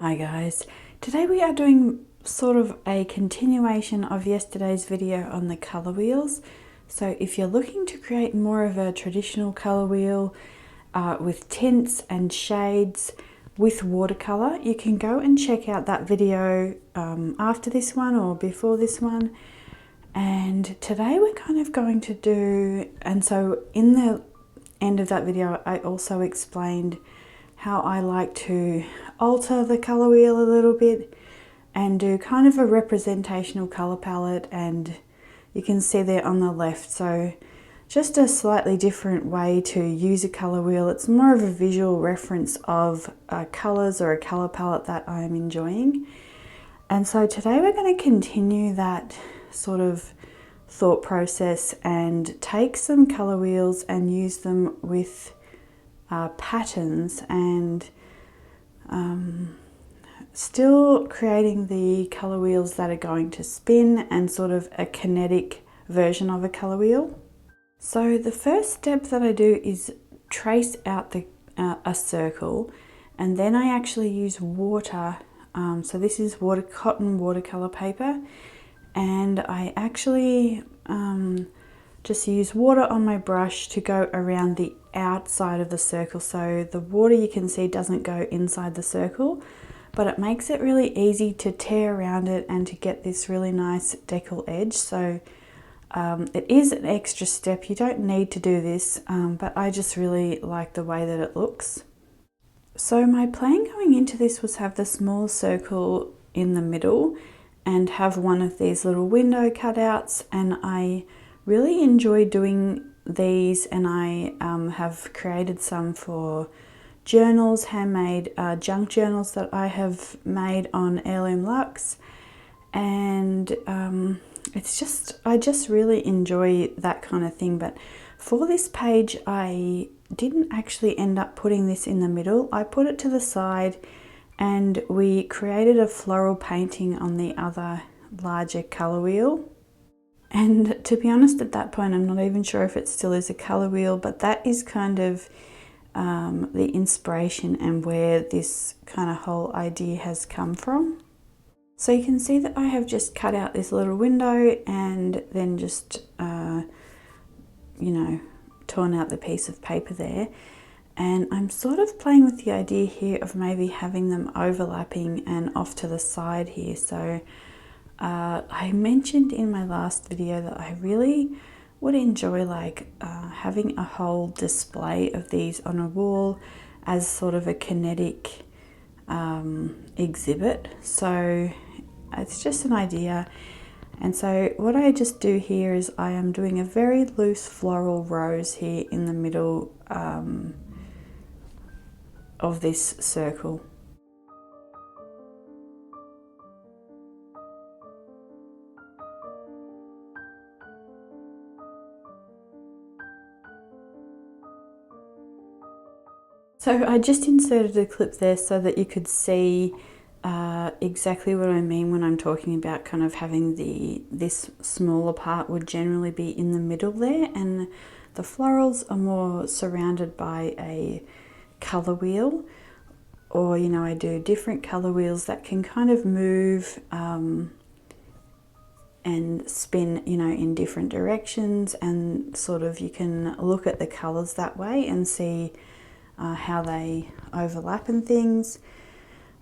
Hi guys, today we are doing sort of a continuation of yesterday's video on the colour wheels. So if you're looking to create more of a traditional colour wheel with tints and shades with watercolour, you can go and check out that video after this one or before this one. And today we're kind of going to do, and so in the end of that video I also explained how I like to alter the colour wheel a little bit and do kind of a representational colour palette, and you can see there on the left, so just a slightly different way to use a colour wheel. It's more of a visual reference of colours or a colour palette that I'm enjoying. And so today we're going to continue that sort of thought process and take some colour wheels and use them with patterns and still creating the colour wheels that are going to spin and sort of a kinetic version of a colour wheel. So the first step that I do is trace out a circle, and then I actually use water. So this is cotton watercolour paper, and I actually just use water on my brush to go around the outside of the circle. So the water, you can see, doesn't go inside the circle, but it makes it really easy to tear around it and to get this really nice decal edge. So it is an extra step. You don't need to do this, but I just really like the way that it looks. So my plan going into this was have the small circle in the middle and have one of these little window cutouts, and I really enjoy doing these, and I have created some for journals, handmade junk journals that I have made on Heirloom Luxe, and I just really enjoy that kind of thing. But for this page I didn't actually end up putting this in the middle. I put it to the side, and we created a floral painting on the other larger colour wheel. And to be honest, at that point I'm not even sure if it still is a colour wheel, but that is kind of the inspiration and where this kind of whole idea has come from. So you can see that I have just cut out this little window and then just you know, torn out the piece of paper there, and I'm sort of playing with the idea here of maybe having them overlapping and off to the side here. So I mentioned in my last video that I really would enjoy like having a whole display of these on a wall as sort of a kinetic exhibit. So it's just an idea. And so what I just do here is I am doing a very loose floral rose here in the middle of this circle. So I just inserted a clip there so that you could see exactly what I mean when I'm talking about kind of having this smaller part would generally be in the middle there, and the florals are more surrounded by a colour wheel, or you know, I do different colour wheels that can kind of move and spin, you know, in different directions, and sort of you can look at the colours that way and see how they overlap and things.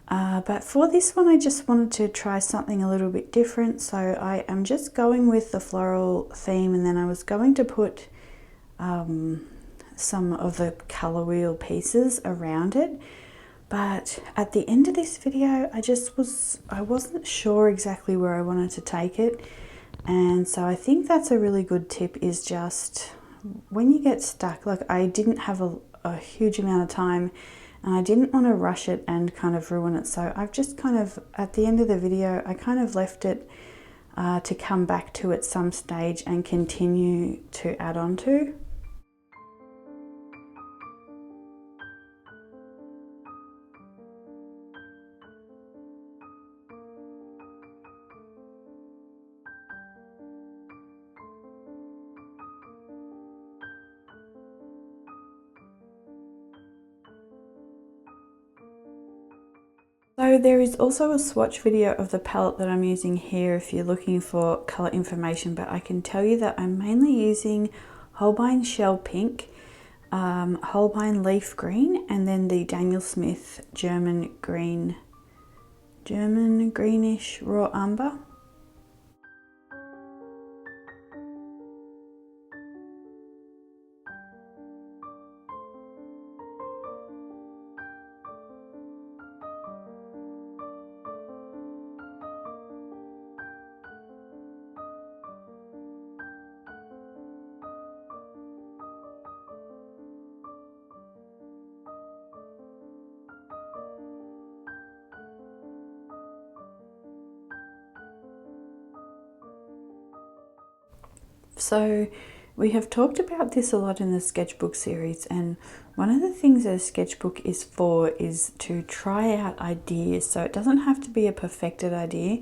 But for this one I just wanted to try something a little bit different, so I am just going with the floral theme, and then I was going to put some of the colour wheel pieces around it. But at the end of this video I wasn't sure exactly where I wanted to take it, and so I think that's a really good tip, is just when you get stuck, like I didn't have a huge amount of time and I didn't want to rush it and kind of ruin it, so I've just kind of, at the end of the video, I kind of left it to come back to at some stage and continue to add on to. So So there is also a swatch video of the palette that I'm using here if you're looking for colour information, but I can tell you that I'm mainly using Holbein Shell Pink, Holbein Leaf Green, and then the Daniel Smith German Greenish Raw Umber. So we have talked about this a lot in the sketchbook series, and one of the things that a sketchbook is for is to try out ideas. So it doesn't have to be a perfected idea,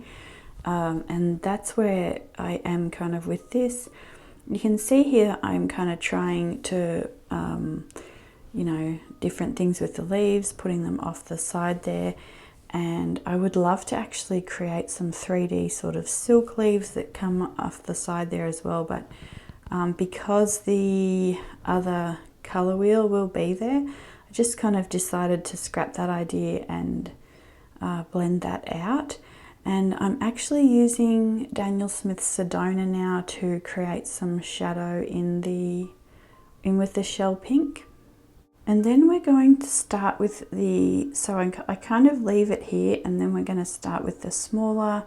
and that's where I am kind of with this. You can see here I'm kind of trying to, you know, different things with the leaves, putting them off the side there. And I would love to actually create some 3D sort of silk leaves that come off the side there as well, but because the other colour wheel will be there, I just kind of decided to scrap that idea and blend that out. And I'm actually using Daniel Smith's Sedona now to create some shadow in with the shell pink. And then we're going to start with so I kind of leave it here, and then we're going to start with the smaller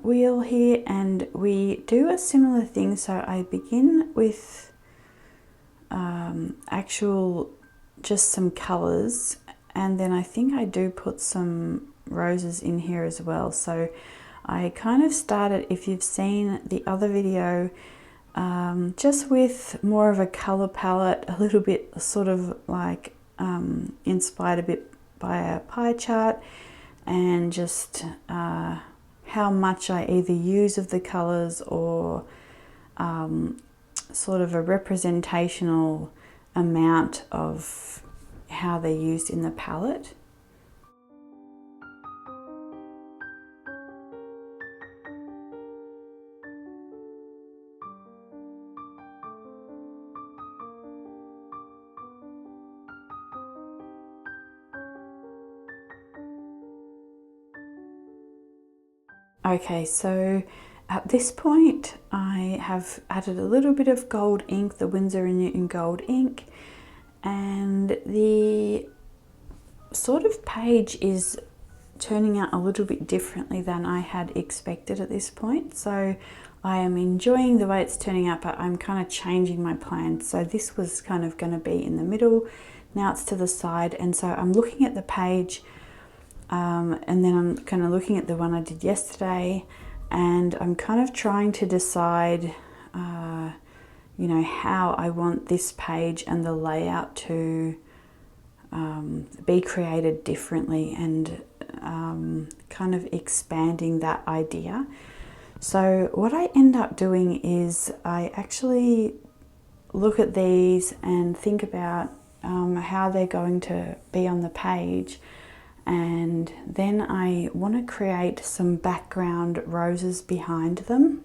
wheel here, and we do a similar thing. So I begin with just some colours, and then I think I do put some roses in here as well. So I kind of started, if you've seen the other video, just with more of a colour palette, a little bit sort of like inspired a bit by a pie chart, and just how much I either use of the colours or sort of a representational amount of how they're used in the palette. Okay, so at this point I have added a little bit of gold ink, the Winsor & Newton gold ink, and the sort of page is turning out a little bit differently than I had expected at this point. So I am enjoying the way it's turning out, but I'm kind of changing my plan. So this was kind of going to be in the middle, now it's to the side, and so I'm looking at the page, and then I'm kind of looking at the one I did yesterday, and I'm kind of trying to decide, you know, how I want this page and the layout to be created differently, and kind of expanding that idea. So what I end up doing is I actually look at these and think about how they're going to be on the page, and then I want to create some background roses behind them.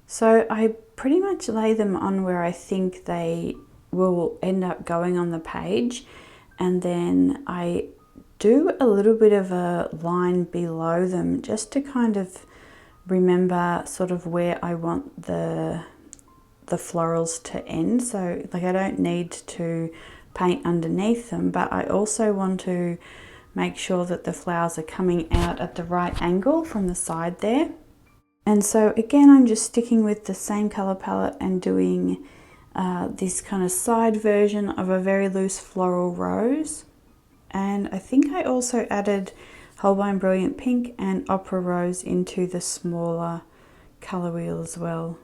So I pretty much lay them on where I think they will end up going on the page, and then I do a little bit of a line below them just to kind of remember sort of where I want the florals to end. So like I don't need to paint underneath them, but I also want to make sure that the flowers are coming out at the right angle from the side there. And so again, I'm just sticking with the same color palette and doing this kind of side version of a very loose floral rose. And I think I also added Holbein Brilliant Pink and Ochre Rose into the smaller color wheel as well.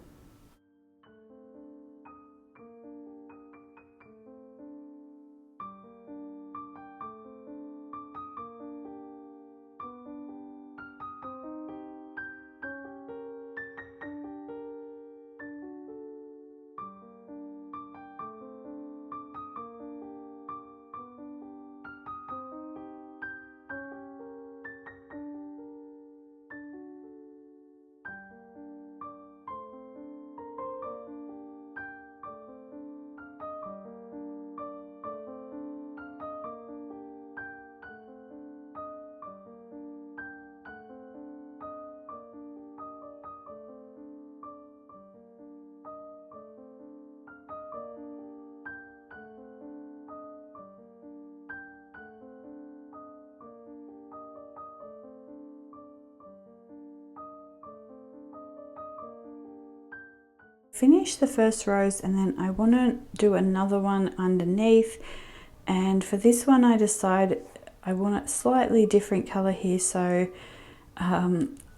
Finish the first rose and then I want to do another one underneath, and for this one I decide I want a slightly different color here, so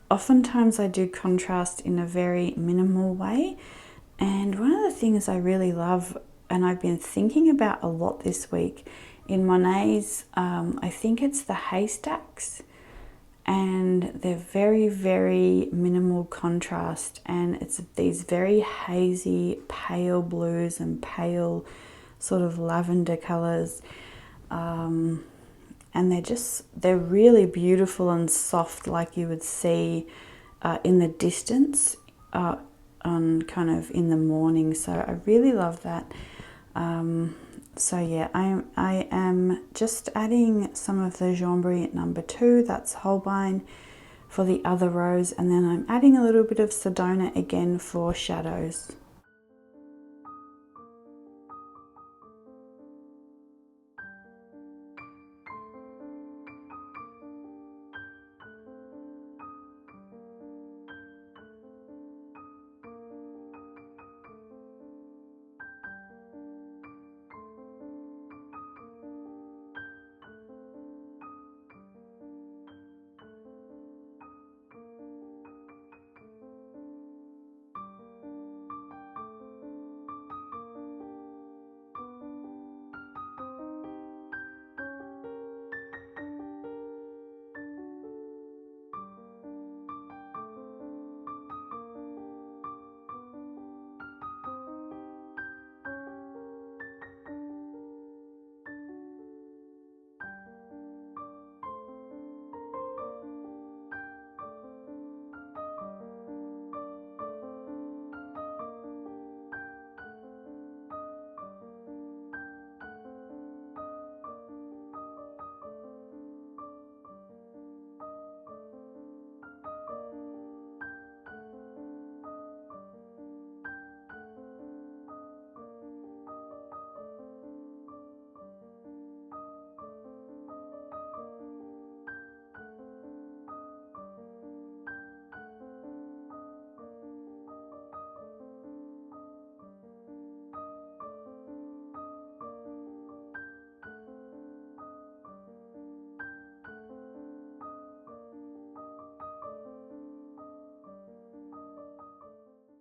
oftentimes I do contrast in a very minimal way. And one of the things I really love, and I've been thinking about a lot this week in Monet's, I think it's the haystacks, and they're very, very minimal contrast, and it's these very hazy pale blues and pale sort of lavender colors, and they're really beautiful and soft, like you would see in the distance on kind of in the morning. So I really love that. So yeah, I am just adding some of the Jamboree number 2, that's Holbein, for the other rose, and then I'm adding a little bit of Sedona again for shadows.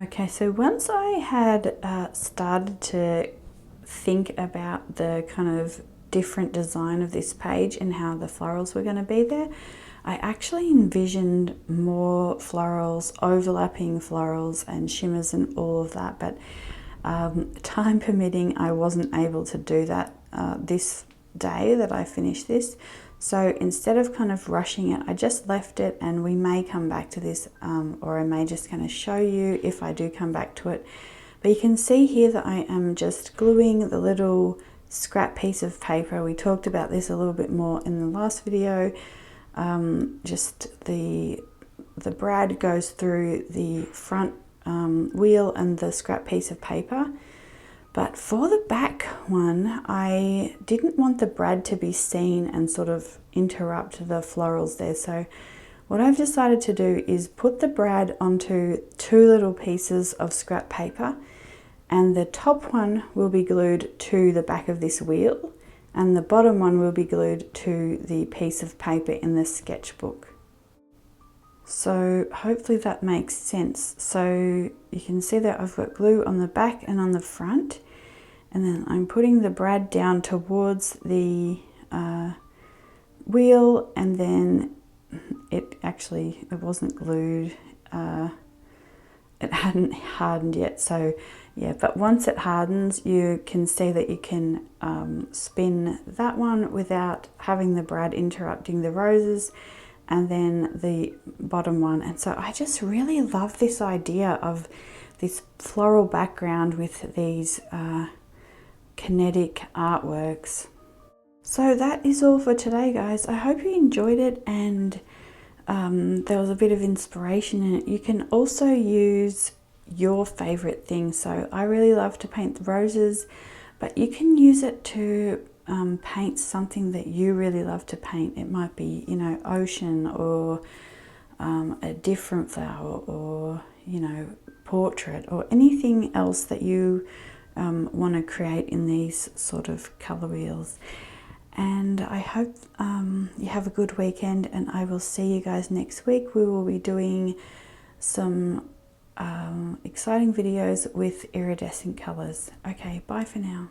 Okay, so once I had started to think about the kind of different design of this page and how the florals were going to be there, I actually envisioned more florals, overlapping florals and shimmers and all of that, but time permitting, I wasn't able to do that this day that I finished this. So instead of kind of rushing it, I just left it, and we may come back to this, or I may just kind of show you if I do come back to it. But you can see here that I am just gluing the little scrap piece of paper. We talked about this a little bit more in the last video. Just the brad goes through the front wheel and the scrap piece of paper. But for the back one, I didn't want the brad to be seen and sort of interrupt the florals there. So what I've decided to do is put the brad onto 2 little pieces of scrap paper, and the top one will be glued to the back of this wheel, and the bottom one will be glued to the piece of paper in the sketchbook. So hopefully that makes sense. So you can see that I've got glue on the back and on the front, and then I'm putting the brad down towards the wheel, and then it wasn't glued, it hadn't hardened yet, so yeah, but once it hardens you can see that you can spin that one without having the brad interrupting the roses, and then the bottom one. And so I just really love this idea of this floral background with these kinetic artworks. So that is all for today, guys. I hope you enjoyed it, and there was a bit of inspiration in it. You can also use your favorite thing. So I really love to paint the roses, but you can use it to paint something that you really love to paint. It might be, you know, ocean, or a different flower, or, you know, portrait or anything else that you want to create in these sort of colour wheels. And I hope you have a good weekend, and I will see you guys next week. We will be doing some exciting videos with iridescent colours. Okay, bye for now.